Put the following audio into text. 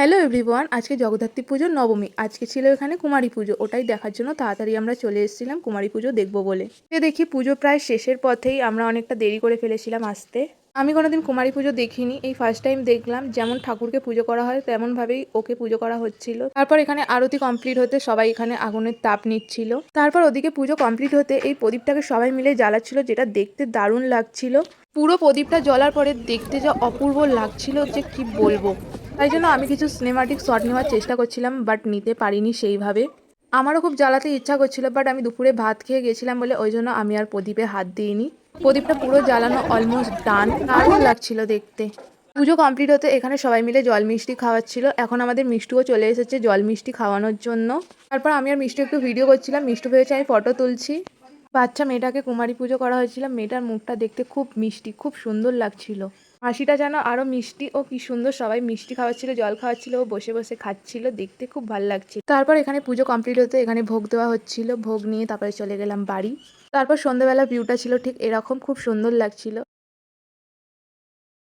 Hello everyone, আজকে জগদ্ধাত্রী পুজোর নবমী। আজকে ছিল এখানে কুমারী পুজো, ওটাই দেখার জন্য তাড়াতাড়ি আমরা চলে এসেছিলাম কুমারী পুজো দেখবো বলে। দেখি পুজো প্রায় শেষের পথেই, আমরা অনেকটা দেরি করে ফেলেছিলাম আসতে। আমি কোনোদিন কুমারী পুজো দেখিনি, এই ফার্স্ট টাইম দেখলাম। যেমন ঠাকুরকে পুজো করা হয় তেমনভাবেই ওকে পুজো করা হচ্ছিল। তারপর এখানে আরতি কমপ্লিট হতে সবাই এখানে আগুনের তাপ নিচ্ছিল। তারপর ওদিকে পুজো কমপ্লিট হতে এই প্রদীপটাকে সবাই মিলে জ্বালাচ্ছিল, যেটা দেখতে দারুণ লাগছিল। পুরো প্রদীপটা জ্বলার পরে দেখতে যা অপূর্ব লাগছিল যে কি বলবো। তাই জন্য আমি কিছু সিনেমাটিক শট নেওয়ার চেষ্টা করছিলাম, বাট নিতে পারিনি সেইভাবে। আমারও খুব জ্বালাতে ইচ্ছা করছিল, বাট আমি দুপুরে ভাত খেয়ে গেছিলাম বলে ওই জন্য আমি আর প্রদীপে হাত দিইনি। প্রদীপটা পুরো জ্বালানো অলমোস্ট ডান, দারুণ লাগছিল দেখতে। পুজো কমপ্লিট হতে এখানে সবাই মিলে জল মিষ্টি খাওয়াচ্ছিল। এখন আমাদের মিষ্টিও চলে এসেছে জল মিষ্টি খাওয়ানোর জন্য। তারপর আমি আর মিষ্টি একটু ভিডিও করছিলাম, মিষ্টি ভেবেছে আমি ফটো তুলছি। বাচ্চা মেয়েটাকে কুমারী পুজো করা হয়েছিল, মেয়েটার মুখটা দেখতে খুব মিষ্টি, খুব সুন্দর লাগছিল। হাসিটা যেন আরো মিষ্টি, ও কি সুন্দর সবাই মিষ্টি খাওয়াচ্ছিল, জল খাওয়াচ্ছিল, ও বসে বসে খাচ্ছিল, দেখতে খুব ভালো লাগছিল। তারপর এখানে পুজো কমপ্লিট হতে এখানে ভোগ দেওয়া হচ্ছিল, ভোগ নিয়ে তারপরে চলে গেলাম বাড়ি। তারপর সন্ধ্যাবেলা ভিউটা ছিল ঠিক এরকম, খুব সুন্দর লাগছিল।